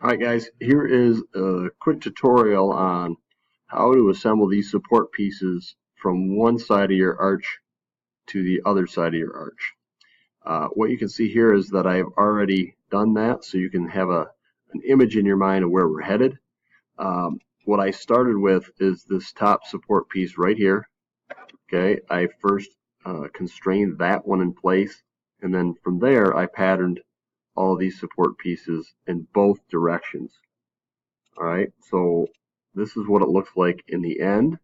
Alright guys, here is a quick tutorial on how to assemble these support pieces from one side of your arch to the other side of your arch. What you can see here is that I've already done that, so you can have an image in your mind of where we're headed. What I started with is this top support piece right here. Okay, I first constrained that one in place, and then from there I patterned all of these support pieces in both directions. Alright, so this is what it looks like in the end,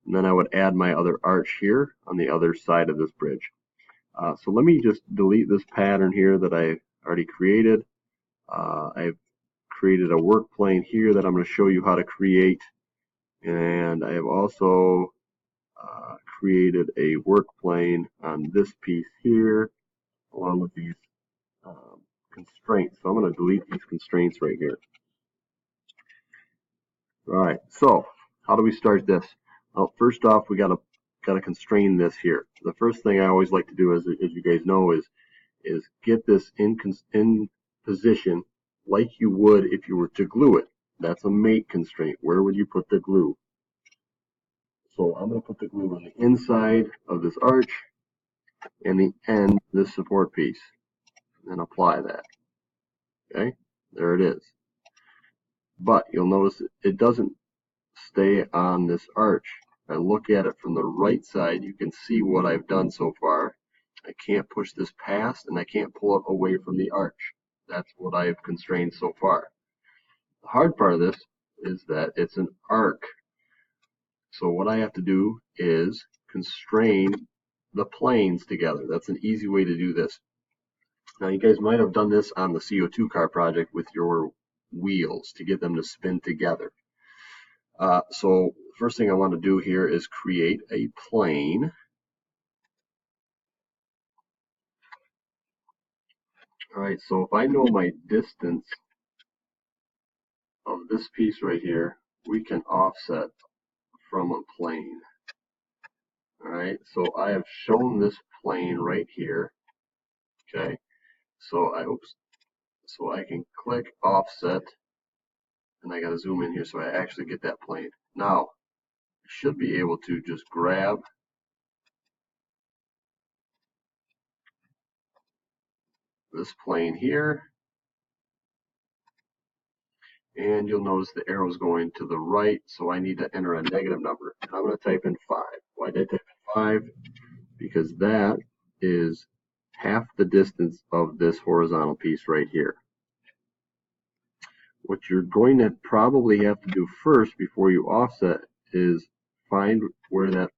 and then I would add my other arch here on the other side of this bridge. So let me just delete this pattern here that I already created. I've created a work plane here that I'm going to show you how to create, and I have also created a work plane on this piece here along with these constraints. So I'm going to delete these constraints right here. Alright, so how do we start this? Well, first off, we gotta constrain this here. The first thing I always like to do, as you guys know, is get this in position like you would if you were to glue it. That's a mate constraint. Where would you put the glue? So I'm going to put the glue on the inside of this arch and the end of this support piece, and apply that. Okay, there it is. But you'll notice it doesn't stay on this arch. If I look at it from the right side, you can see what I've done so far. I can't push this past, and I can't pull it away from the arch. That's what I've constrained so far. The hard part of this is that it's an arc. So what I have to do is constrain the planes together. That's an easy way to do this. Now you guys might have done this on the CO2 car project with your wheels to get them to spin together. So first thing I want to do here is create a plane. Alright, so if I know my distance of this piece right here, we can offset from a plane. Alright, so I have shown this plane right here. Okay, so I can click offset, and I gotta zoom in here so I actually get that plane. Now, I should be able to just grab this plane here, and you'll notice the arrow is going to the right, so I need to enter a negative number. I'm going to type in 5. Why did I type in 5? Because that is half the distance of this horizontal piece right here. What you're going to probably have to do first before you offset is find where that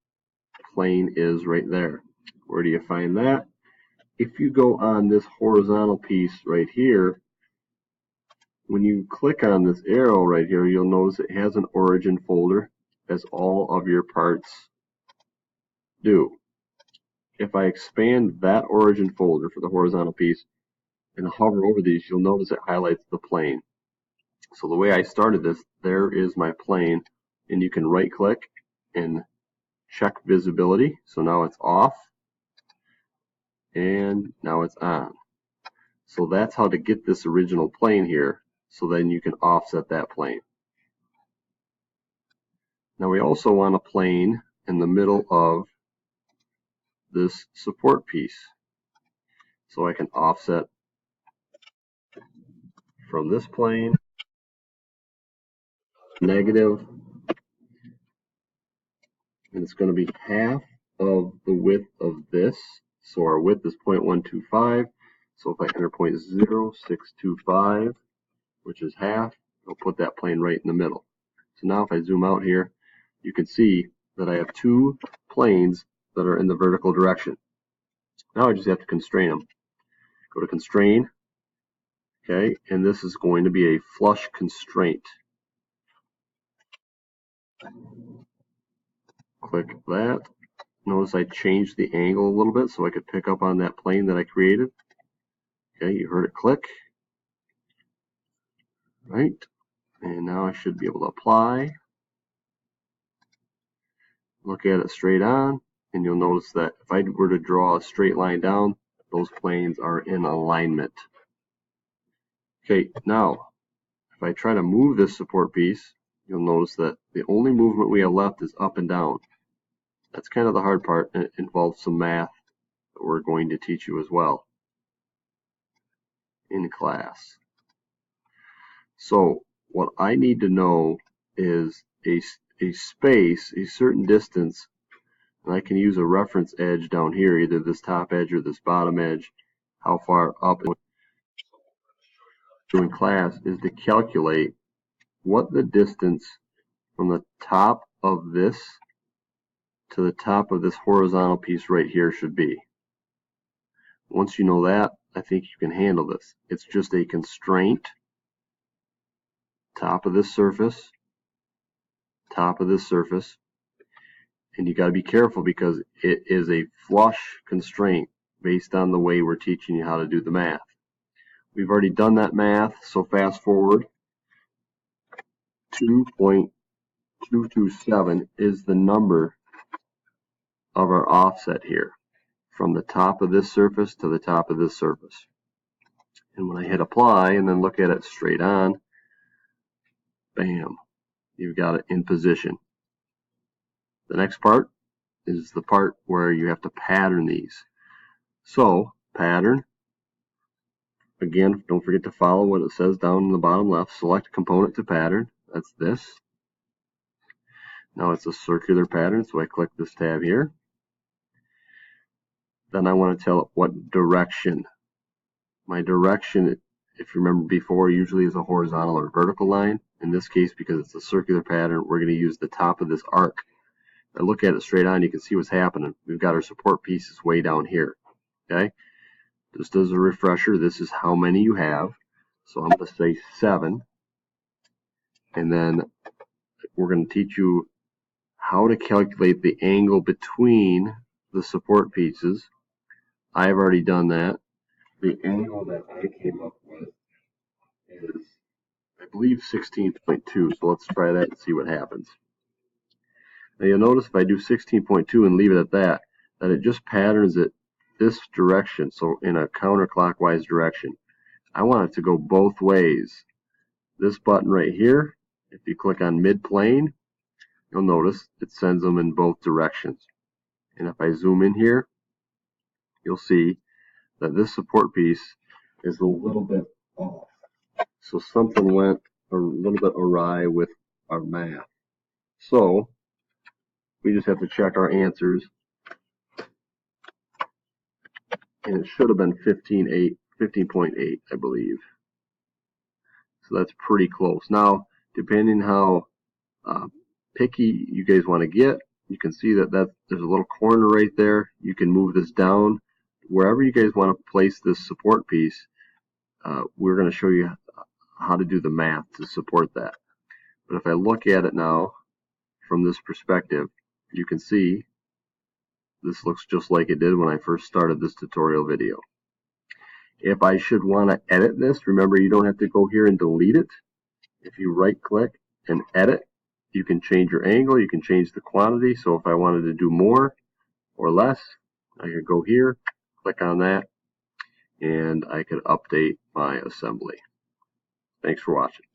plane is right there. Where do you find that? If you go on this horizontal piece right here, when you click on this arrow right here, you'll notice it has an origin folder, as all of your parts do. If I expand that origin folder for the horizontal piece and hover over these, you'll notice it highlights the plane. So the way I started this, there is my plane, and you can right click and check visibility. So now it's off, and now it's on. So that's how to get this original plane here, so then you can offset that plane. Now we also want a plane in the middle of this support piece. So I can offset from this plane, negative, and it's going to be half of the width of this. So our width is 0.125. So if I enter 0.0625, which is half, I'll put that plane right in the middle. So now if I zoom out here, you can see that I have two planes that are in the vertical direction. Now I just have to constrain them. Go to constrain, okay, and this is going to be a flush constraint. Click that. Notice I changed the angle a little bit so I could pick up on that plane that I created. Okay, you heard it click. Right, and now I should be able to apply. Look at it straight on, and you'll notice that if I were to draw a straight line down, those planes are in alignment. Okay, now If I try to move this support piece, you'll notice that the only movement we have left is up and down. That's kind of the hard part, and it involves some math that we're going to teach you as well in class. So what I need to know is a space, a certain distance, and I can use a reference edge down here, either this top edge or this bottom edge, how far up in class is to calculate what the distance from the top of this to the top of this horizontal piece right here should be. Once you know that, I think you can handle this. It's just a constraint, top of this surface, top of this surface, and you got to be careful because it is a flush constraint based on the way we're teaching you how to do the math. We've already done that math, so fast forward. 2.227 is the number of our offset here, from the top of this surface to the top of this surface. And when I hit apply and then look at it straight on, bam, you've got it in position. The next part is the part where you have to pattern these. So, pattern. Again, don't forget to follow what it says down in the bottom left. Select component to pattern. That's this. Now it's a circular pattern, so I click this tab here. Then I want to tell it what direction. My direction, if you remember before, usually is a horizontal or vertical line. In this case, because it's a circular pattern, we're going to use the top of this arc. If I look at it straight on, you can see what's happening. We've got our support pieces way down here. Okay? Just as a refresher, this is how many you have. So I'm going to say 7. And then we're going to teach you how to calculate the angle between the support pieces. I've already done that. The angle that I came up with is, I believe, 16.2. So let's try that and see what happens. Now you'll notice if I do 16.2 and leave it at that it just patterns it this direction, so in a counterclockwise direction. I want it to go both ways. This button right here, if you click on mid-plane, you'll notice it sends them in both directions. And if I zoom in here, you'll see that this support piece is a little bit off. So something went a little bit awry with our math. So we just have to check our answers. And it should have been 15.8, I believe. So that's pretty close. Now, depending how picky you guys want to get, you can see that there's a little corner right there. You can move this down. Wherever you guys want to place this support piece, we're going to show you how to do the math to support that. But if I look at it now from this perspective, you can see this looks just like it did when I first started this tutorial video. If I should want to edit this, remember you don't have to go here and delete it. If you right click and edit, you can change your angle, you can change the quantity. So if I wanted to do more or less, I could go here, click on that, and I could update my assembly. Thanks for watching.